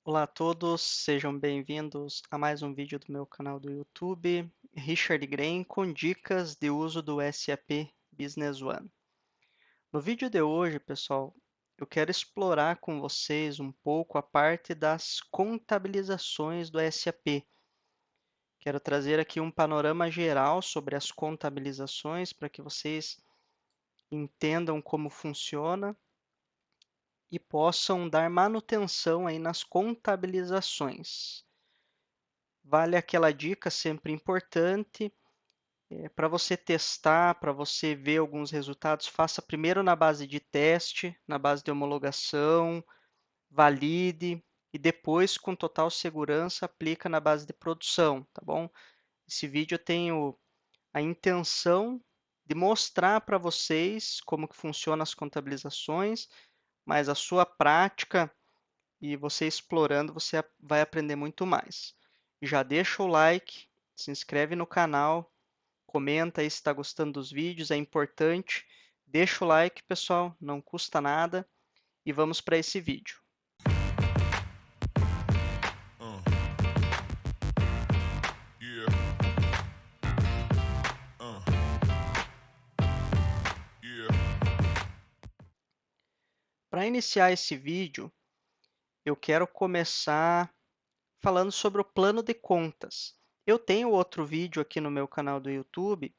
Olá a todos, sejam bem-vindos a mais um vídeo do meu canal do YouTube, Richard Graham, com dicas de uso do SAP Business One. No vídeo de hoje, pessoal, eu quero explorar com vocês um pouco a parte das contabilizações do SAP. Quero trazer aqui um panorama geral sobre as contabilizações para que vocês entendam como funciona e possam dar manutenção aí nas contabilizações. Vale aquela dica sempre importante, para você testar, para você ver alguns resultados, faça primeiro na base de teste, na base de homologação, valide e depois, com total segurança, aplica na base de produção, tá bom? Esse vídeo eu tenho a intenção de mostrar para vocês como que funciona as contabilizações, mas a sua prática e você explorando, você vai aprender muito mais. Já deixa o like, se inscreve no canal, comenta aí se está gostando dos vídeos, é importante. Deixa o like, pessoal, não custa nada. E vamos para esse vídeo. Uh, yeah, uh, yeah. Para iniciar esse vídeo, eu quero começar falando sobre o plano de contas. Eu tenho outro vídeo aqui no meu canal do YouTube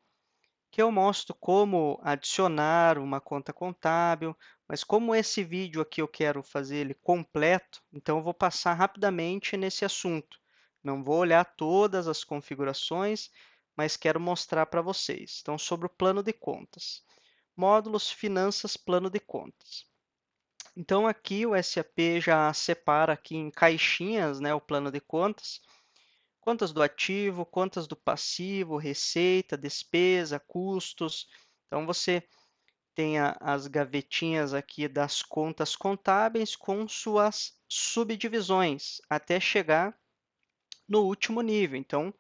que eu mostro como adicionar uma conta contábil, mas como esse vídeo aqui eu quero fazer ele completo, então eu vou passar rapidamente nesse assunto. Não vou olhar todas as configurações, mas quero mostrar para vocês. Então, sobre o plano de contas. Módulos, finanças, plano de contas. Então, aqui o SAP já separa aqui em caixinhas, né, o plano de contas. Contas do ativo, contas do passivo, receita, despesa, custos. Então, você tem as gavetinhas aqui das contas contábeis com suas subdivisões, até chegar no último nível. Então,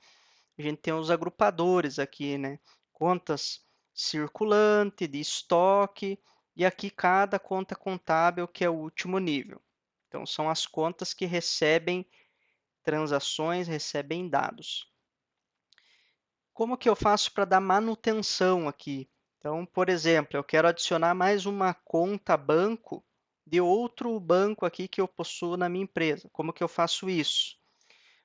a gente tem os agrupadores aqui, né? Contas circulante, de estoque, e aqui cada conta contábil que é o último nível. Então, são as contas que recebem transações, recebem dados. Como que eu faço para dar manutenção aqui? Então, por exemplo, eu quero adicionar mais uma conta banco de outro banco aqui que eu possuo na minha empresa. Como que eu faço isso?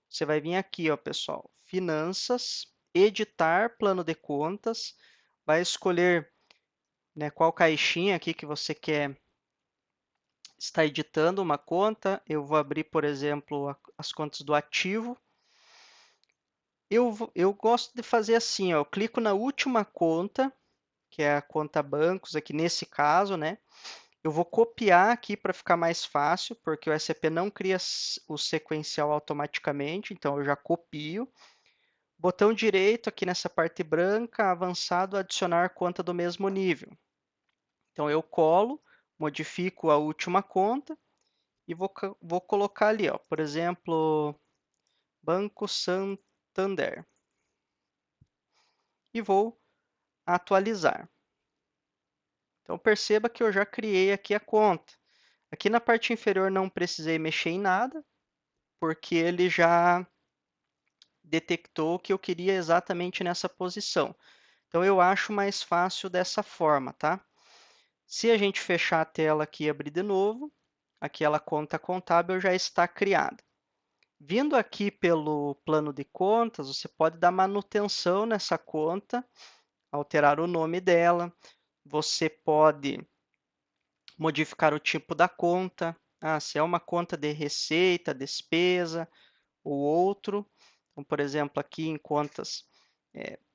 Você vai vir aqui, ó, pessoal, Finanças, Editar Plano de Contas, vai escolher, né, qual caixinha aqui que você quer estar editando uma conta. Eu vou abrir, por exemplo, as contas do ativo. Eu gosto de fazer assim, ó, eu clico na última conta, que é a conta bancos, aqui nesse caso, né? Eu vou copiar aqui para ficar mais fácil, porque o SAP não cria o sequencial automaticamente, então eu já copio. Botão direito aqui nessa parte branca, avançado, adicionar conta do mesmo nível. Então eu colo, modifico a última conta e vou colocar ali, ó, por exemplo, Banco Santander. E vou atualizar. Então perceba que eu já criei aqui a conta. Aqui na parte inferior não precisei mexer em nada, porque ele já detectou que eu queria exatamente nessa posição. Então eu acho mais fácil dessa forma, tá? Se a gente fechar a tela aqui e abrir de novo, aquela conta contábil já está criada. Vindo aqui pelo plano de contas, você pode dar manutenção nessa conta, alterar o nome dela, você pode modificar o tipo da conta, se é uma conta de receita, despesa ou outro. Então, por exemplo, aqui em contas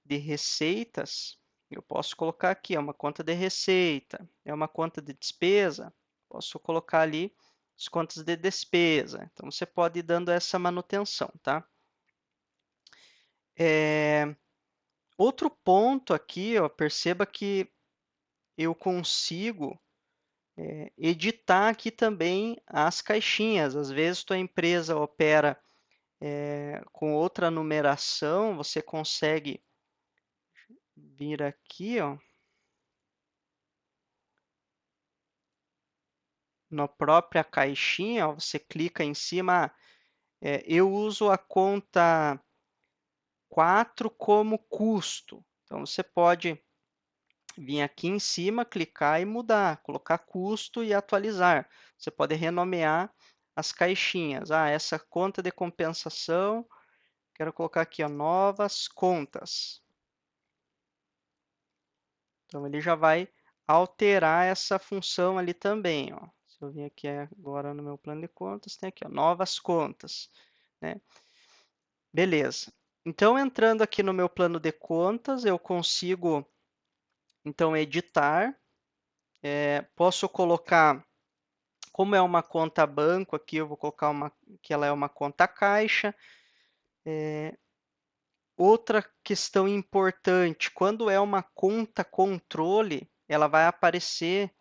de receitas, eu posso colocar aqui, é uma conta de receita, é uma conta de despesa, posso colocar ali as contas de despesa. Então, você pode ir dando essa manutenção, tá? Outro ponto aqui, ó, perceba que eu consigo editar aqui também as caixinhas. Às vezes, tua empresa opera com outra numeração, você consegue vir aqui, ó, na própria caixinha, ó, você clica em cima, eu uso a conta 4 como custo. Então, você pode vir aqui em cima, clicar e mudar, colocar custo e atualizar. Você pode renomear as caixinhas. Essa conta de compensação, quero colocar aqui, ó, novas contas. Então, ele já vai alterar essa função ali também, ó. Se eu vir aqui agora no meu plano de contas, tem aqui, ó, novas contas, né? Beleza. Então, entrando aqui no meu plano de contas, eu consigo, então, editar. Posso colocar, como é uma conta banco aqui, eu vou colocar que ela é uma conta caixa. Outra questão importante, quando é uma conta controle, ela vai aparecer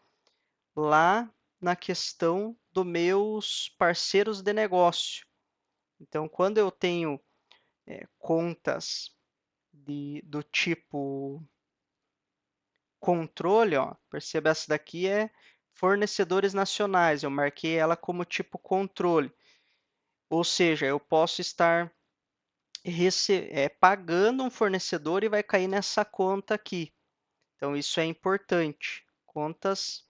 lá na questão dos meus parceiros de negócio. Então, quando eu tenho contas do tipo controle, ó, perceba, essa daqui é fornecedores nacionais, eu marquei ela como tipo controle. Ou seja, eu posso estar pagando um fornecedor e vai cair nessa conta aqui. Então, isso é importante. Contas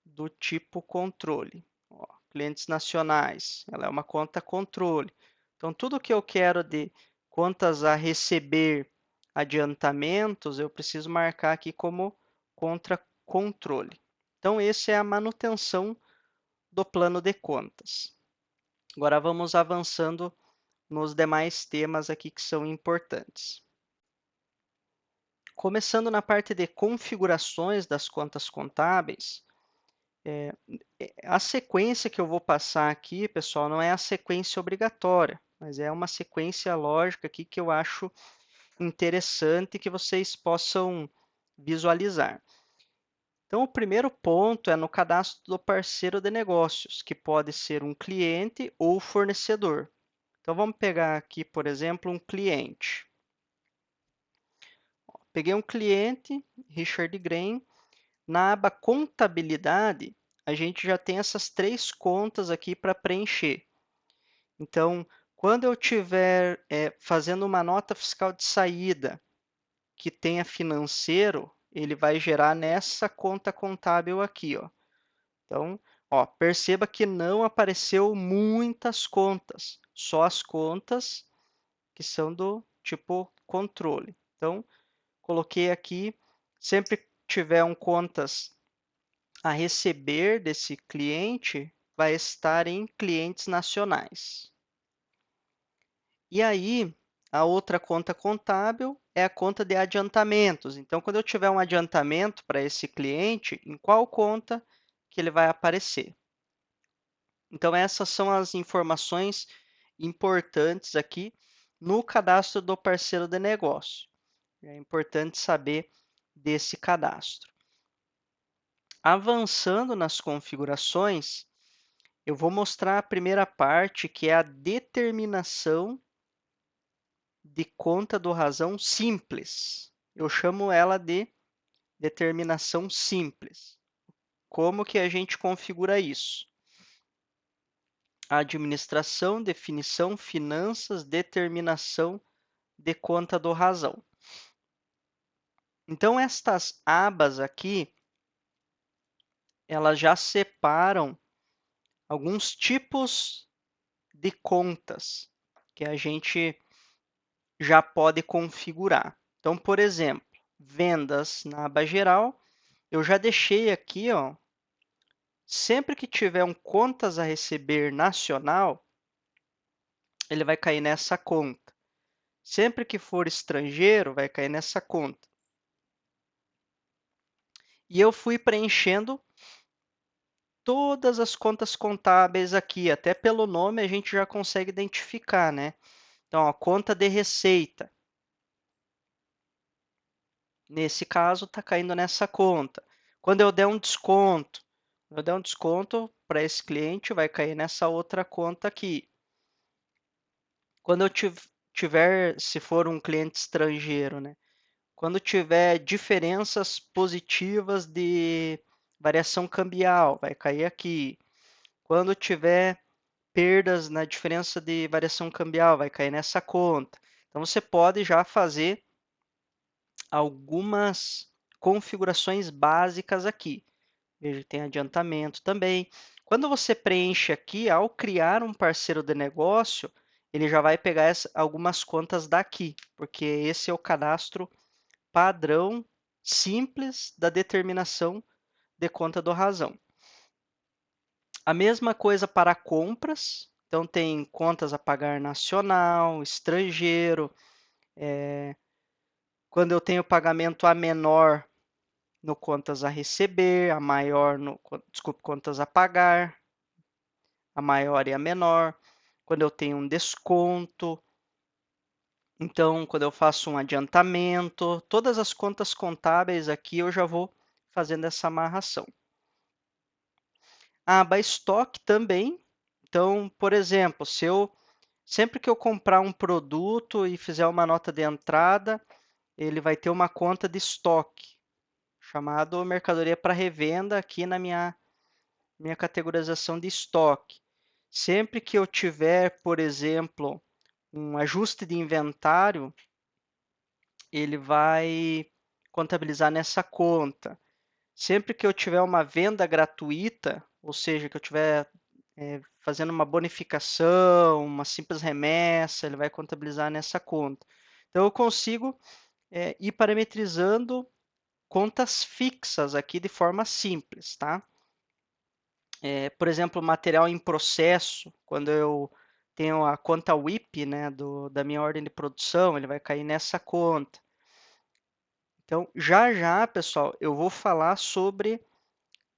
do tipo controle. Ó, clientes nacionais, ela é uma conta controle. Então, tudo que eu quero de contas a receber adiantamentos, eu preciso marcar aqui como conta controle. Então, essa é a manutenção do plano de contas. Agora, vamos avançando nos demais temas aqui que são importantes. Começando na parte de configurações das contas contábeis, a sequência que eu vou passar aqui, pessoal, não é a sequência obrigatória, mas é uma sequência lógica aqui que eu acho interessante que vocês possam visualizar. Então, o primeiro ponto é no cadastro do parceiro de negócios, que pode ser um cliente ou fornecedor. Então, vamos pegar aqui, por exemplo, um cliente. Peguei um cliente, Richard Grain. Na aba Contabilidade, a gente já tem essas 3 contas aqui para preencher. Então, quando eu estiver fazendo uma nota fiscal de saída que tenha financeiro, ele vai gerar nessa conta contábil aqui, ó. Então, ó, perceba que não apareceu muitas contas, só as contas que são do tipo controle. Então, coloquei aqui, sempre tiver um contas a receber desse cliente, vai estar em clientes nacionais. E aí, a outra conta contábil é a conta de adiantamentos. Então, quando eu tiver um adiantamento para esse cliente, em qual conta que ele vai aparecer? Então, essas são as informações importantes aqui no cadastro do parceiro de negócio. É importante saber desse cadastro. Avançando nas configurações, eu vou mostrar a primeira parte, que é a determinação de conta do razão simples. Eu chamo ela de determinação simples. Como que a gente configura isso? Administração, definição, finanças, determinação de conta do razão. Então, estas abas aqui, elas já separam alguns tipos de contas que a gente já pode configurar. Então, por exemplo, vendas na aba geral, eu já deixei aqui, ó, sempre que tiver um contas a receber nacional, ele vai cair nessa conta. Sempre que for estrangeiro, vai cair nessa conta. E eu fui preenchendo todas as contas contábeis aqui, até pelo nome a gente já consegue identificar, né? Então, ó, conta de receita. Nesse caso, está caindo nessa conta. Quando eu der um desconto, para esse cliente, vai cair nessa outra conta aqui. Quando eu tiver, se for um cliente estrangeiro, né? Quando tiver diferenças positivas de variação cambial, vai cair aqui. Quando tiver perdas na diferença de variação cambial, vai cair nessa conta. Então, você pode já fazer algumas configurações básicas aqui. Veja que tem adiantamento também. Quando você preenche aqui, ao criar um parceiro de negócio, ele já vai pegar algumas contas daqui, porque esse é o cadastro padrão simples da determinação de conta do razão. A mesma coisa para compras, então tem contas a pagar nacional, estrangeiro. Quando eu tenho pagamento a menor no contas a receber, a maior no, desculpe, contas a pagar, a maior e a menor. Quando eu tenho um desconto, então quando eu faço um adiantamento, todas as contas contábeis aqui eu já vou fazendo essa amarração. A aba estoque também. Então, por exemplo, sempre que eu comprar um produto e fizer uma nota de entrada, ele vai ter uma conta de estoque, chamado mercadoria para revenda aqui na minha categorização de estoque. Sempre que eu tiver, por exemplo, um ajuste de inventário, ele vai contabilizar nessa conta. Sempre que eu tiver uma venda gratuita, ou seja, que eu tiver fazendo uma bonificação, uma simples remessa, ele vai contabilizar nessa conta. Então, eu consigo ir parametrizando contas fixas aqui de forma simples, tá? Por exemplo, material em processo, quando eu tenho a conta WIP, né, da minha ordem de produção, ele vai cair nessa conta. Então, já, pessoal, eu vou falar sobre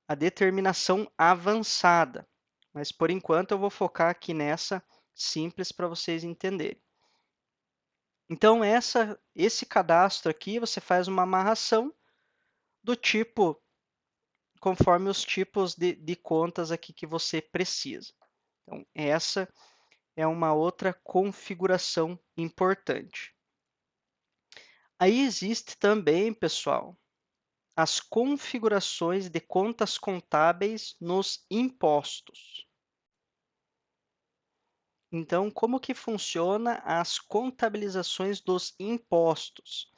a determinação avançada, mas por enquanto eu vou focar aqui nessa simples para vocês entenderem. Então, esse cadastro aqui, você faz uma amarração do tipo, conforme os tipos de contas aqui que você precisa. Então, essa é uma outra configuração importante. Aí existe também, pessoal, as configurações de contas contábeis nos impostos. Então, como que funciona as contabilizações dos impostos?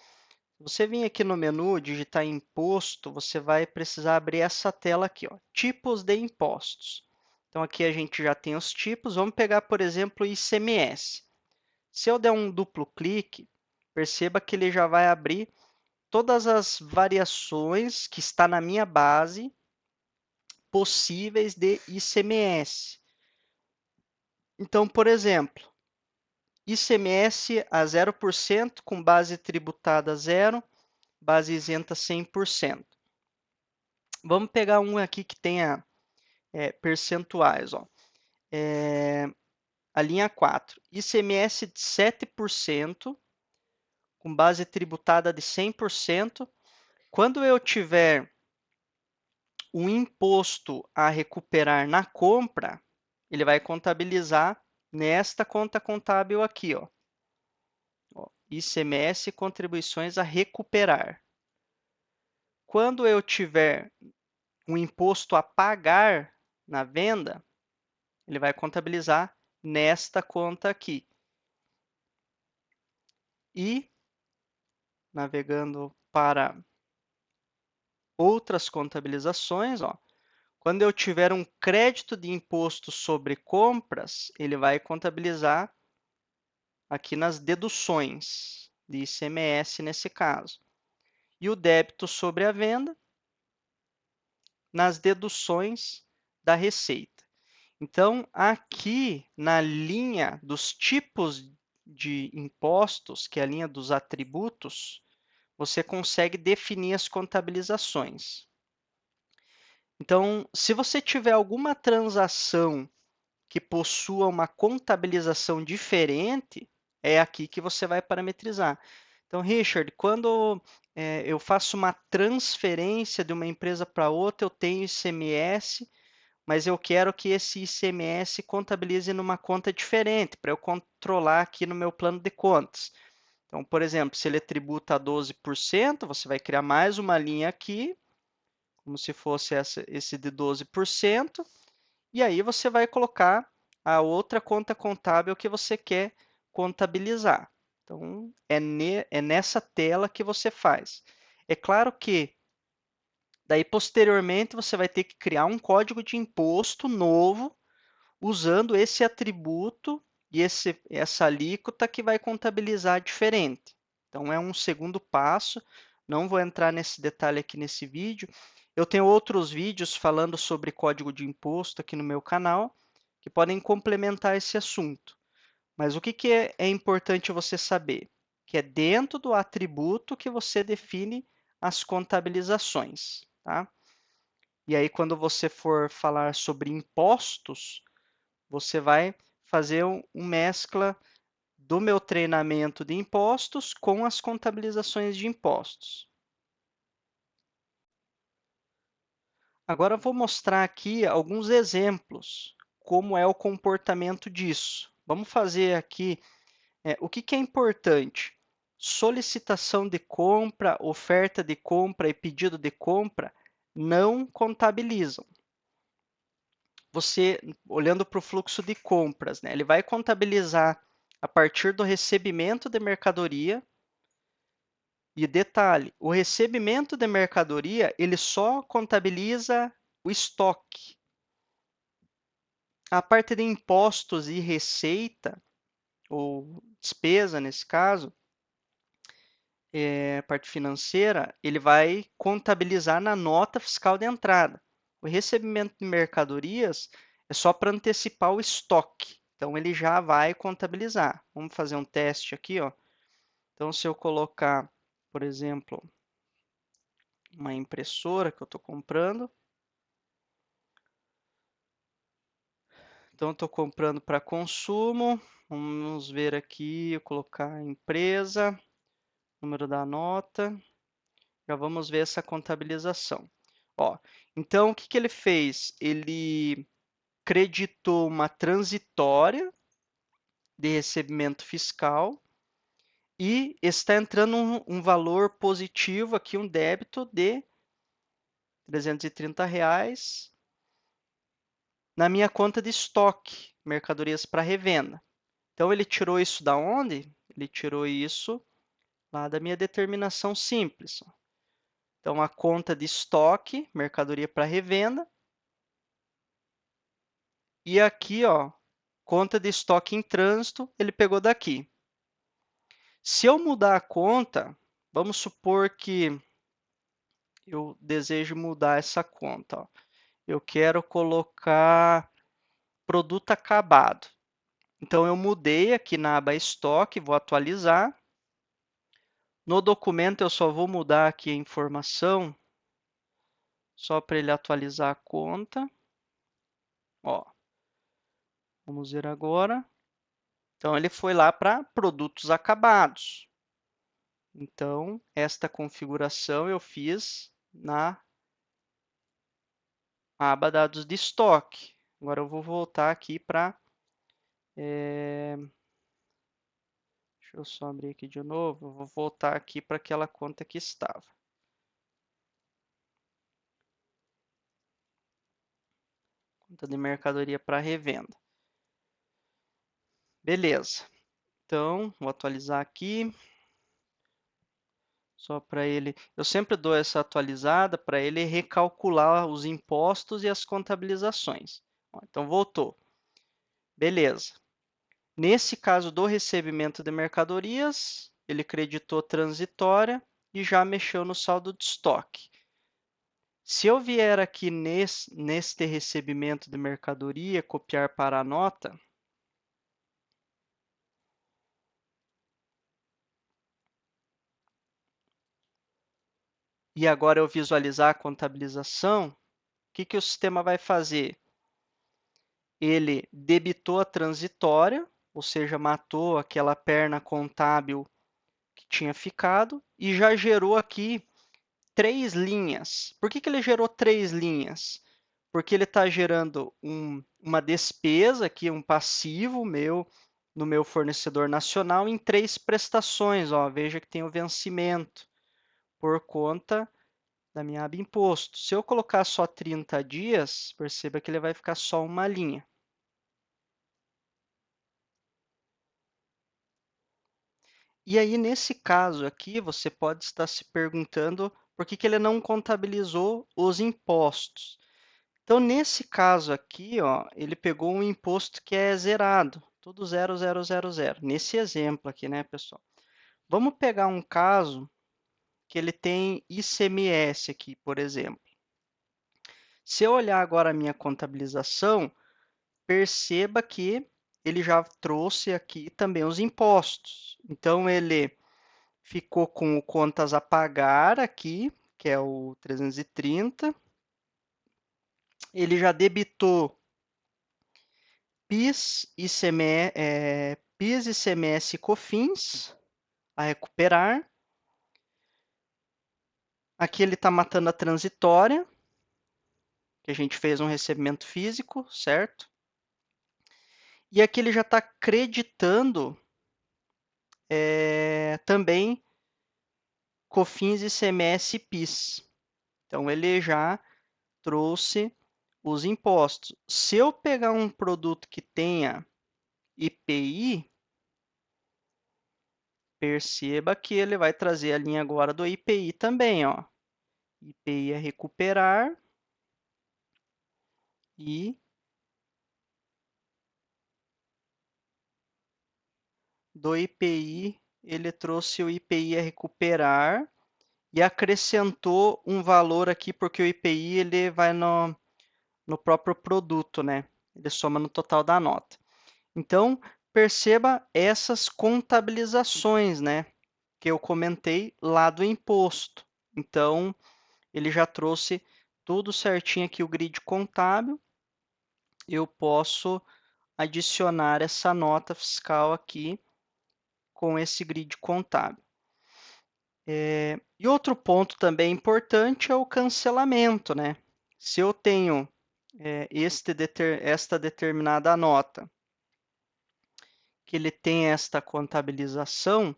Você vem aqui no menu, digitar imposto, você vai precisar abrir essa tela aqui, ó, tipos de impostos. Então, aqui a gente já tem os tipos. Vamos pegar, por exemplo, o ICMS. Se eu der um duplo clique, perceba que ele já vai abrir todas as variações que está na minha base possíveis de ICMS. Então, por exemplo, ICMS a 0% com base tributada 0, base isenta 100%. Vamos pegar um aqui que tenha percentuais. Ó. A linha 4, ICMS de 7%, com base tributada de 100%. Quando eu tiver um imposto a recuperar na compra, ele vai contabilizar nesta conta contábil aqui, ó. ICMS contribuições a recuperar. Quando eu tiver um imposto a pagar na venda, ele vai contabilizar nesta conta aqui. E, navegando para outras contabilizações, ó, quando eu tiver um crédito de imposto sobre compras, ele vai contabilizar aqui nas deduções de ICMS nesse caso. E o débito sobre a venda nas deduções da receita. Então, aqui na linha dos tipos de impostos, que é a linha dos atributos, você consegue definir as contabilizações. Então, se você tiver alguma transação que possua uma contabilização diferente, é aqui que você vai parametrizar. Então, Richard, quando eu faço uma transferência de uma empresa para outra, eu tenho ICMS, mas eu quero que esse ICMS contabilize numa conta diferente, para eu controlar aqui no meu plano de contas. Então, por exemplo, se ele tributa a 12%, você vai criar mais uma linha aqui, como se fosse esse de 12%, e aí você vai colocar a outra conta contábil que você quer contabilizar. Então, é nessa tela que você faz. É claro que daí posteriormente você vai ter que criar um código de imposto novo usando esse atributo e essa alíquota que vai contabilizar diferente. Então, é um segundo passo. Não vou entrar nesse detalhe aqui nesse vídeo. Eu tenho outros vídeos falando sobre código de imposto aqui no meu canal, que podem complementar esse assunto. Mas o que é importante você saber? Que é dentro do atributo que você define as contabilizações, tá? E aí, quando você for falar sobre impostos, você vai fazer um mescla do meu treinamento de impostos com as contabilizações de impostos. Agora eu vou mostrar aqui alguns exemplos, como é o comportamento disso. Vamos fazer aqui o que é importante. Solicitação de compra, oferta de compra e pedido de compra não contabilizam. Você, olhando para o fluxo de compras, né, ele vai contabilizar a partir do recebimento de mercadoria. E detalhe, o recebimento de mercadoria, ele só contabiliza o estoque. A parte de impostos e receita, ou despesa nesse caso, parte financeira, ele vai contabilizar na nota fiscal de entrada. O recebimento de mercadorias é só para antecipar o estoque. Então, ele já vai contabilizar. Vamos fazer um teste aqui, ó. Então, se eu colocar, por exemplo, uma impressora que eu estou comprando. Então, estou comprando para consumo. Vamos ver aqui, eu colocar empresa, número da nota. Já vamos ver essa contabilização. Ó, então, o que, que ele fez? Ele creditou uma transitória de recebimento fiscal e está entrando um valor positivo aqui, um débito de R$ 330 na minha conta de estoque, mercadorias para revenda. Então, ele tirou isso da onde? Ele tirou isso lá da minha determinação simples. Então, a conta de estoque, mercadoria para revenda. E aqui, ó, conta de estoque em trânsito, ele pegou daqui. Se eu mudar a conta, vamos supor que eu desejo mudar essa conta. Ó. Eu quero colocar produto acabado. Então, eu mudei aqui na aba estoque, vou atualizar. No documento, eu só vou mudar aqui a informação, só para ele atualizar a conta. Ó, vamos ver agora. Então, ele foi lá para produtos acabados. Então, esta configuração eu fiz na aba dados de estoque. Agora eu vou voltar aqui para... deixa eu só abrir aqui de novo. Eu vou voltar aqui para aquela conta que estava. Conta de mercadoria para revenda. Beleza. Então, vou atualizar aqui. Só para ele. Eu sempre dou essa atualizada para ele recalcular os impostos e as contabilizações. Então, voltou. Beleza. Nesse caso do recebimento de mercadorias, ele creditou transitória e já mexeu no saldo de estoque. Se eu vier aqui neste recebimento de mercadoria, copiar para a nota, e agora eu visualizar a contabilização, o que o sistema vai fazer? Ele debitou a transitória, ou seja, matou aquela perna contábil que tinha ficado, e já gerou aqui 3 linhas. Por que ele gerou 3 linhas? Porque ele está gerando uma despesa aqui, um passivo meu, no meu fornecedor nacional, em 3 prestações. Ó, veja que tem o vencimento por conta da minha aba Imposto. Se eu colocar só 30 dias, perceba que ele vai ficar só uma linha. E aí, nesse caso aqui, você pode estar se perguntando por que ele não contabilizou os impostos. Então, nesse caso aqui, ó, ele pegou um imposto que é zerado, tudo 0,000. Nesse exemplo aqui, né, pessoal? Vamos pegar um caso que ele tem ICMS aqui, por exemplo. Se eu olhar agora a minha contabilização, perceba que ele já trouxe aqui também os impostos. Então, ele ficou com o contas a pagar aqui, que é o 330. Ele já debitou PIS, PIS, ICMS e COFINS a recuperar. Aqui ele está matando a transitória, que a gente fez um recebimento físico, certo? E aqui ele já está creditando também COFINS, ICMS e PIS. Então, ele já trouxe os impostos. Se eu pegar um produto que tenha IPI, perceba que ele vai trazer a linha agora do IPI também, ó. IPI é recuperar e do IPI ele trouxe o IPI a recuperar e acrescentou um valor aqui porque o IPI ele vai no próprio produto, né? Ele soma no total da nota. Então, perceba essas contabilizações, né? Que eu comentei lá do imposto. Então, ele já trouxe tudo certinho aqui o grid contábil. Eu posso adicionar essa nota fiscal aqui com esse grid contábil. E outro ponto também importante é o cancelamento, né? Se eu tenho esta determinada nota, que ele tem esta contabilização,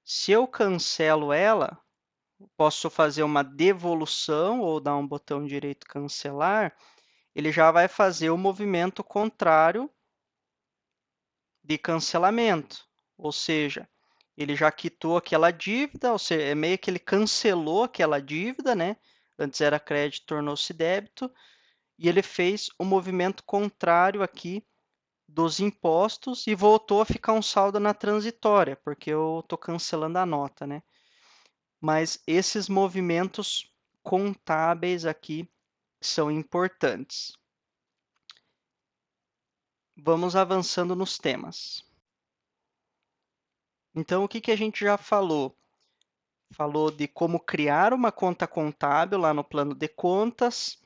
se eu cancelo ela, posso fazer uma devolução ou dar um botão direito cancelar, ele já vai fazer o movimento contrário de cancelamento, ou seja, ele já quitou aquela dívida, ou seja, é meio que ele cancelou aquela dívida, né? Antes era crédito, tornou-se débito, e ele fez o movimento contrário aqui dos impostos e voltou a ficar um saldo na transitória, porque eu estou cancelando a nota, né? Mas esses movimentos contábeis aqui são importantes. Vamos avançando nos temas. Então, o que a gente já falou? Falou de como criar uma conta contábil lá no plano de contas.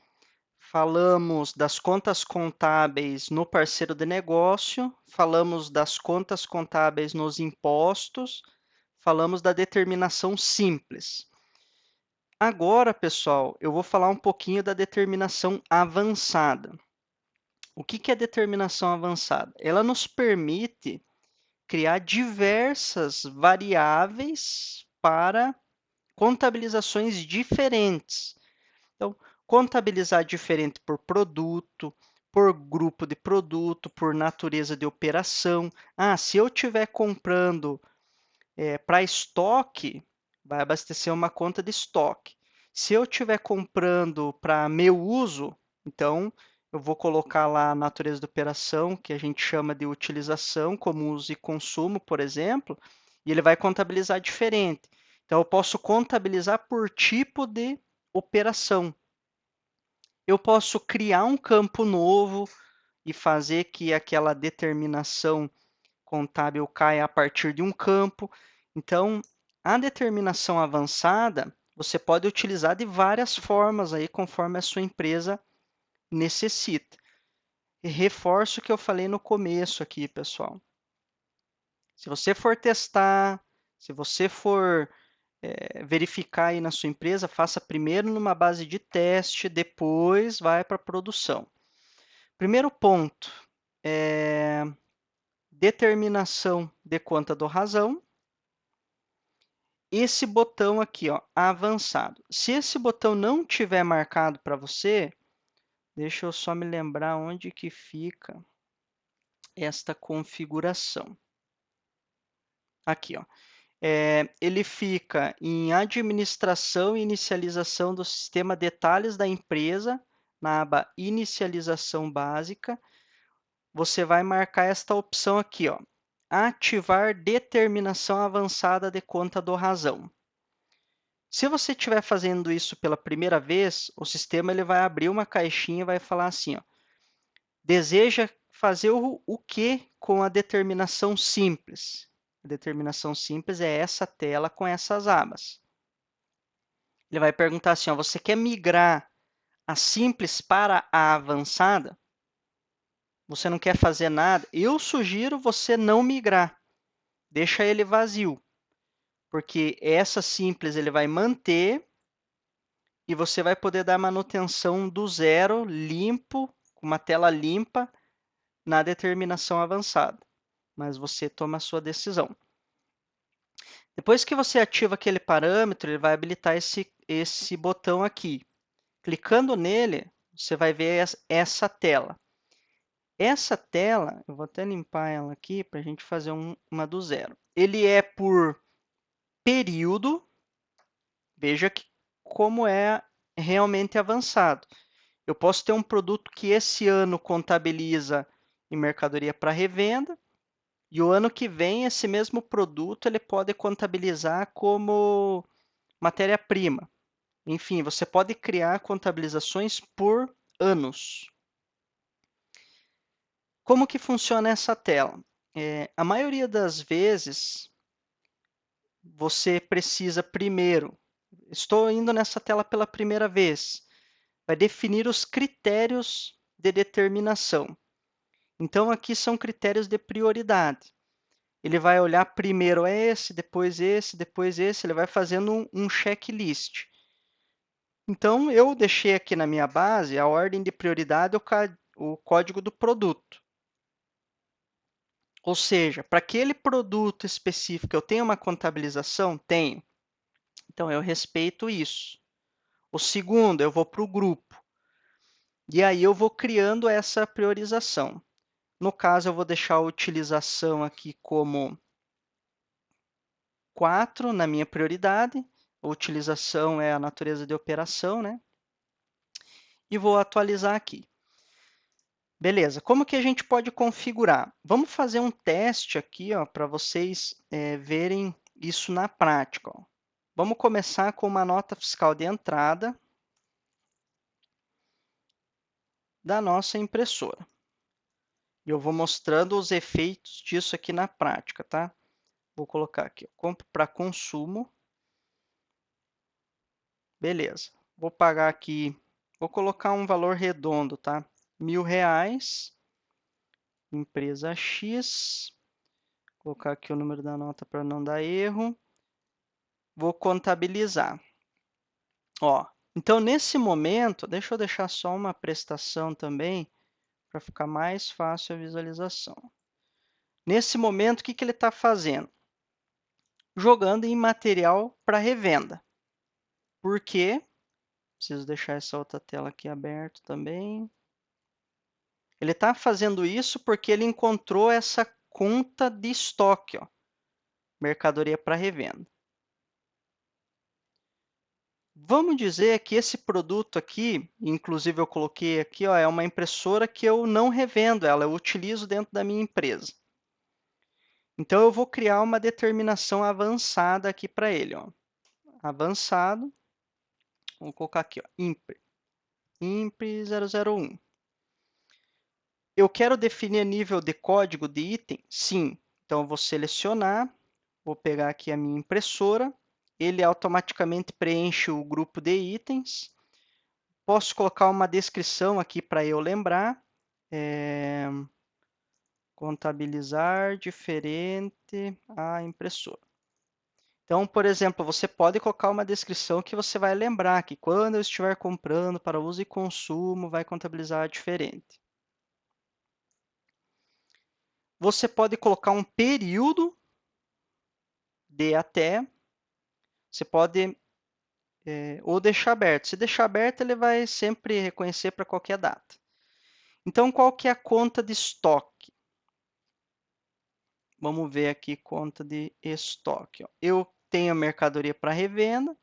Falamos das contas contábeis no parceiro de negócio. Falamos das contas contábeis nos impostos. Falamos da determinação simples. Agora, pessoal, eu vou falar um pouquinho da determinação avançada. O que é determinação avançada? Ela nos permite criar diversas variáveis para contabilizações diferentes. Então, contabilizar diferente por produto, por grupo de produto, por natureza de operação. Se eu estiver comprando para estoque, vai abastecer uma conta de estoque. Se eu estiver comprando para meu uso, então eu vou colocar lá a natureza de operação, que a gente chama de utilização, como uso e consumo, por exemplo, e ele vai contabilizar diferente. Então, eu posso contabilizar por tipo de operação. Eu posso criar um campo novo e fazer que aquela determinação contábil caia a partir de um campo. Então, a determinação avançada, você pode utilizar de várias formas aí, conforme a sua empresa necessita. E reforço o que eu falei no começo aqui, pessoal. Se você for testar, se você for verificar aí na sua empresa, faça primeiro numa base de teste, depois vai para a produção. Primeiro ponto é determinação de conta do razão. esse botão aqui, ó, avançado. Se esse botão não tiver marcado para você, deixa eu só me lembrar onde que fica esta configuração. Aqui, ó. Ele fica em administração e inicialização do sistema detalhes da empresa, na aba inicialização básica. Você vai marcar esta opção aqui, ó, ativar determinação avançada de conta do razão. Se você estiver fazendo isso pela primeira vez, o sistema ele vai abrir uma caixinha e vai falar assim, ó, deseja fazer o que com a determinação simples? A determinação simples é essa tela com essas abas. Ele vai perguntar assim, ó, você quer migrar a simples para a avançada? Você não quer fazer nada? Eu sugiro você não migrar. Deixa ele vazio, porque essa simples ele vai manter e você vai poder dar manutenção do zero, limpo, com uma tela limpa, na determinação avançada. Mas você toma a sua decisão. Depois que você ativa aquele parâmetro, ele vai habilitar esse botão aqui. Clicando nele, você vai ver essa tela. Essa tela, eu vou até limpar ela aqui para a gente fazer uma do zero. Ele é por período, veja como é realmente avançado. Eu posso ter um produto que esse ano contabiliza em mercadoria para revenda, e o ano que vem esse mesmo produto ele pode contabilizar como matéria-prima. Enfim, você pode criar contabilizações por anos. Como que funciona essa tela? A maioria das vezes, você precisa primeiro, estou indo nessa tela pela primeira vez, vai definir os critérios de determinação. Então, aqui são critérios de prioridade. Ele vai olhar primeiro esse, depois esse, depois esse, ele vai fazendo um checklist. Então, eu deixei aqui na minha base a ordem de prioridade, o código do produto. Ou seja, para aquele produto específico eu tenho uma contabilização? Tenho. Então, eu respeito isso. O segundo, eu vou para o grupo. E aí eu vou criando essa priorização. No caso, eu vou deixar a utilização aqui como 4 na minha prioridade. A utilização é a natureza de operação, né? E vou atualizar aqui. Beleza, como que a gente pode configurar? Vamos fazer um teste aqui, para vocês verem isso na prática. Ó. Vamos começar com uma nota fiscal de entrada da nossa impressora. E eu vou mostrando os efeitos disso aqui na prática, tá? Vou colocar aqui, compro para consumo. Beleza, vou pagar aqui, vou colocar um valor redondo, tá? R$ 1.000, empresa X. Vou colocar aqui o número da nota para não dar erro. Vou contabilizar. Ó, então, nesse momento, deixa eu deixar só uma prestação também, para ficar mais fácil a visualização. Nesse momento, o que ele está fazendo? Jogando em material para revenda. Por quê? Preciso deixar essa outra tela aqui aberta também. Ele está fazendo isso porque ele encontrou essa conta de estoque, ó, mercadoria para revenda. Vamos dizer que esse produto aqui, inclusive eu coloquei aqui, ó, é uma impressora que eu não revendo ela, eu utilizo dentro da minha empresa. Então, eu vou criar uma determinação avançada aqui para ele. Ó. Avançado, vou colocar aqui, ó, IMP 001. Eu quero definir nível de código de item? Sim. Então, eu vou selecionar, vou pegar aqui a minha impressora, ele automaticamente preenche o grupo de itens. Posso colocar uma descrição aqui para eu lembrar. Contabilizar diferente a impressora. Então, por exemplo, você pode colocar uma descrição que você vai lembrar que quando eu estiver comprando para uso e consumo, vai contabilizar diferente. Você pode colocar um período de até Você pode ou deixar aberto. Se deixar aberto, ele vai sempre reconhecer para qualquer data. Então, qual que é a conta de estoque? Vamos ver aqui conta de estoque. Ó. Eu tenho mercadoria para revenda.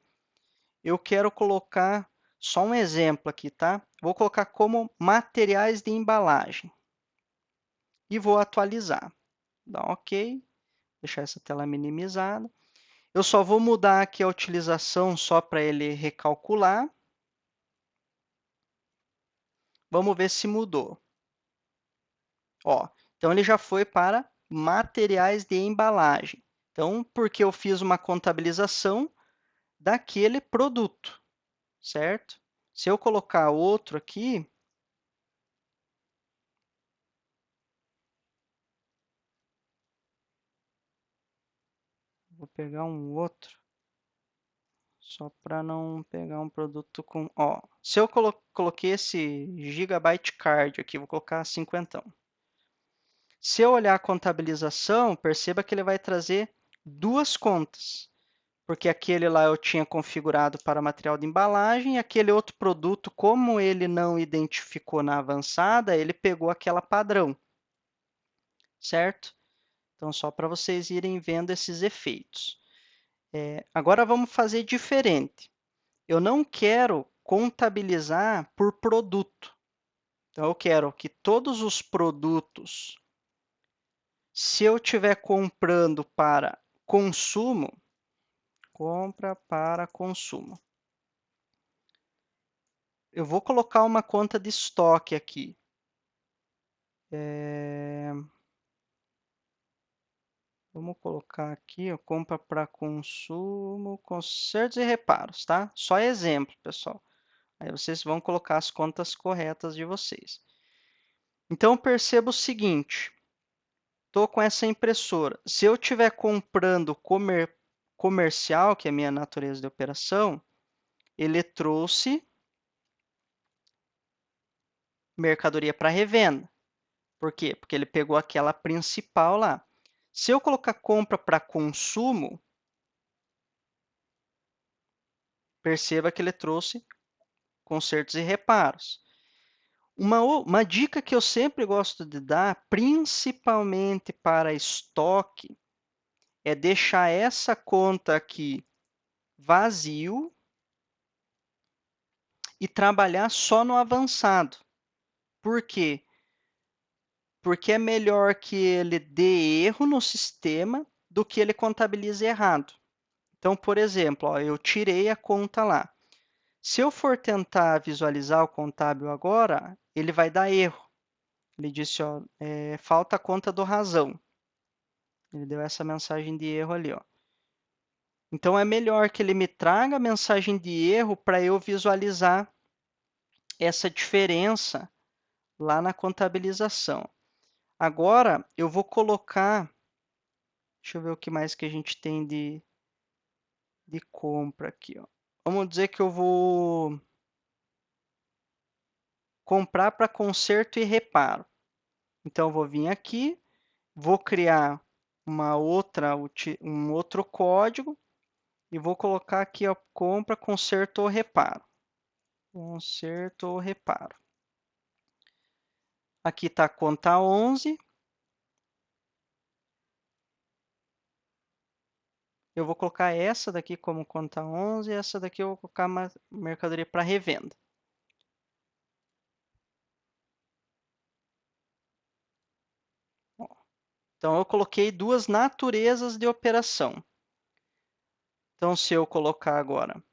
Eu quero colocar só um exemplo aqui, tá? Vou colocar como materiais de embalagem. E vou atualizar. Dá um OK. Deixar essa tela minimizada. Eu só vou mudar aqui a utilização só para ele recalcular. Vamos ver se mudou. Ó, então ele já foi para materiais de embalagem. Então, porque eu fiz uma contabilização daquele produto, certo? Se eu colocar outro aqui, vou pegar um outro, só para não pegar um produto com... Ó, se eu coloquei esse Gigabyte Card aqui, vou colocar 50. Se eu olhar a contabilização, perceba que ele vai trazer duas contas, porque aquele lá eu tinha configurado para material de embalagem, e aquele outro produto, como ele não identificou na avançada, ele pegou aquela padrão, certo? Então, só para vocês irem vendo esses efeitos. Agora vamos fazer diferente. Eu não quero contabilizar por produto. Então, eu quero que todos os produtos, se eu estiver comprando para consumo, compra para consumo. Eu vou colocar uma conta de estoque aqui. Vamos colocar aqui, ó, compra para consumo, consertos e reparos, tá? Só exemplo, pessoal. Aí vocês vão colocar as contas corretas de vocês. Então, perceba o seguinte. Estou com essa impressora. Se eu estiver comprando comercial, que é a minha natureza de operação, ele trouxe mercadoria para revenda. Por quê? Porque ele pegou aquela principal lá. Se eu colocar compra para consumo, perceba que ele trouxe consertos e reparos. Uma dica que eu sempre gosto de dar, principalmente para estoque, é deixar essa conta aqui vazio e trabalhar só no avançado. Por quê? Porque é melhor que ele dê erro no sistema do que ele contabilize errado. Então, por exemplo, ó, eu tirei a conta lá. Se eu for tentar visualizar o contábil agora, ele vai dar erro. Ele disse, ó, falta a conta do razão. Ele deu essa mensagem de erro ali, ó. Então, é melhor que ele me traga a mensagem de erro para eu visualizar essa diferença lá na contabilização. Agora, eu vou colocar... Deixa eu ver o que mais que a gente tem de compra aqui, ó. Vamos dizer que eu vou comprar para conserto e reparo. Então, eu vou vir aqui, vou criar um outro código e vou colocar aqui, ó, compra, conserto ou reparo. Conserto ou reparo. Aqui está a conta 11. Eu vou colocar essa daqui como conta 11 e essa daqui eu vou colocar uma mercadoria para revenda. Então, eu coloquei duas naturezas de operação. Então, se eu colocar agora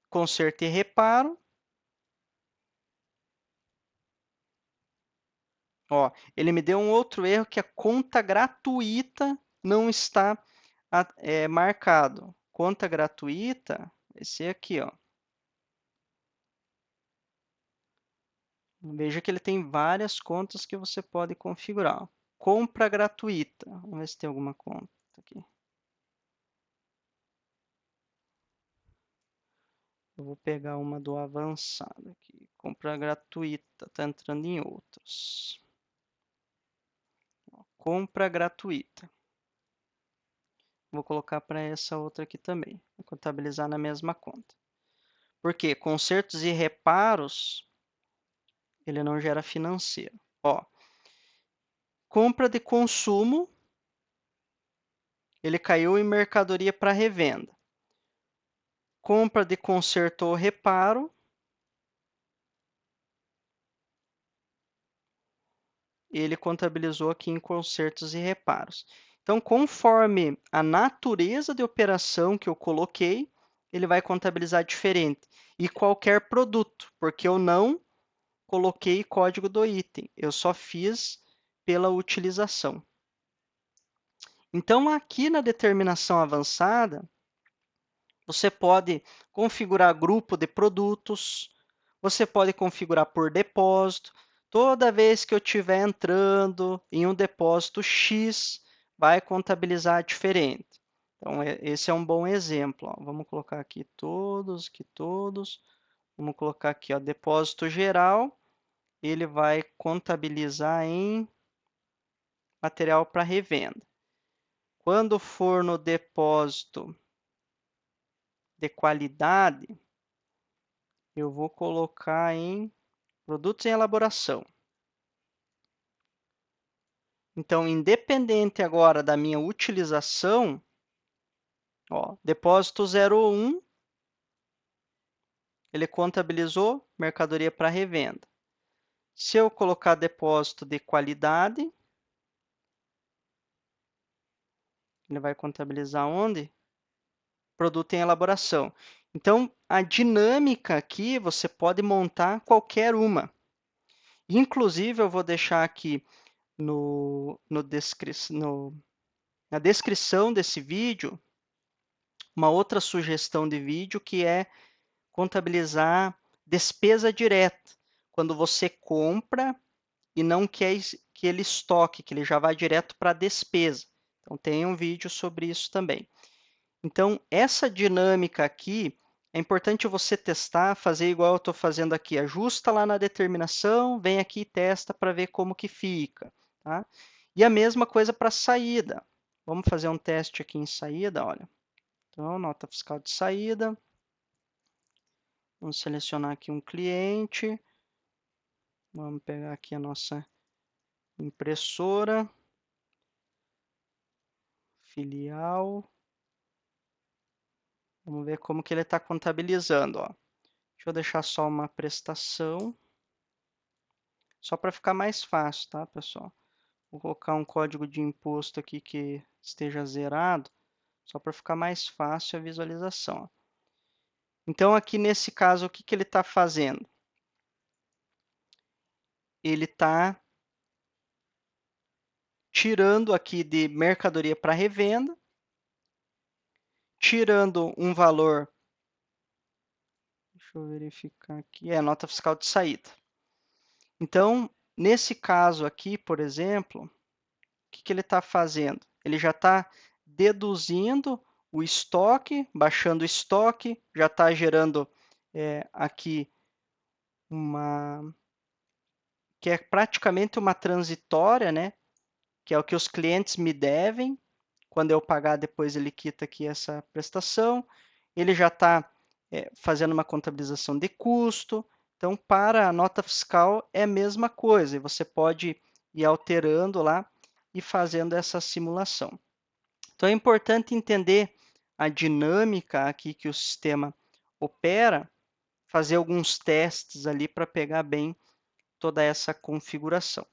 conserto e reparo, ó, ele me deu um outro erro que a conta gratuita não está marcado. Conta gratuita, esse aqui, ó. Veja que ele tem várias contas que você pode configurar. Compra gratuita. Vamos ver se tem alguma conta aqui. Eu vou pegar uma do avançado aqui. Compra gratuita. Está entrando em outros. Compra gratuita. Vou colocar para essa outra aqui também. Vou contabilizar na mesma conta. Porque consertos e reparos, ele não gera financeiro. Ó, compra de consumo, ele caiu em mercadoria para revenda. Compra de conserto ou reparo, ele contabilizou aqui em consertos e reparos. Então, conforme a natureza de operação que eu coloquei, ele vai contabilizar diferente. E qualquer produto, porque eu não coloquei código do item, eu só fiz pela utilização. Então, aqui na determinação avançada, você pode configurar grupo de produtos, você pode configurar por depósito. Toda vez que eu estiver entrando em um depósito X, vai contabilizar diferente. Então, esse é um bom exemplo. Ó. Vamos colocar aqui todos, aqui todos. Vamos colocar aqui, ó, depósito geral. Ele vai contabilizar em material para revenda. Quando for no depósito de qualidade, eu vou colocar em produtos em elaboração. Então, independente agora da minha utilização, ó, depósito 01, ele contabilizou mercadoria para revenda. Se eu colocar depósito de qualidade, ele vai contabilizar onde? Produto em elaboração. Então, a dinâmica aqui, você pode montar qualquer uma. Inclusive, eu vou deixar aqui na descrição desse vídeo uma outra sugestão de vídeo que é contabilizar despesa direta. Quando você compra e não quer que ele estoque, que ele já vai direto para a despesa. Então, tem um vídeo sobre isso também. Então, essa dinâmica aqui, é importante você testar, fazer igual eu estou fazendo aqui. Ajusta lá na determinação, vem aqui e testa para ver como que fica. Tá? E a mesma coisa para saída. Vamos fazer um teste aqui em saída, olha. Então, nota fiscal de saída. Vamos selecionar aqui um cliente. Vamos pegar aqui a nossa impressora. Filial. Vamos ver como que ele está contabilizando. Ó. Deixa eu deixar só uma prestação. Só para ficar mais fácil, tá, pessoal? Vou colocar um código de imposto aqui que esteja zerado, só para ficar mais fácil a visualização. Então, aqui nesse caso, o que ele está fazendo? Ele está tirando aqui de mercadoria para revenda, tirando um valor, deixa eu verificar aqui, é nota fiscal de saída. Então, nesse caso aqui, por exemplo, o que ele está fazendo? Ele já está deduzindo o estoque, baixando o estoque, já está gerando aqui que é praticamente uma transitória, né? Que é o que os clientes me devem. Quando eu pagar, depois ele quita aqui essa prestação. Ele já está fazendo uma contabilização de custo. Então, para a nota fiscal é a mesma coisa. E você pode ir alterando lá e fazendo essa simulação. Então, é importante entender a dinâmica aqui que o sistema opera, fazer alguns testes ali para pegar bem toda essa configuração.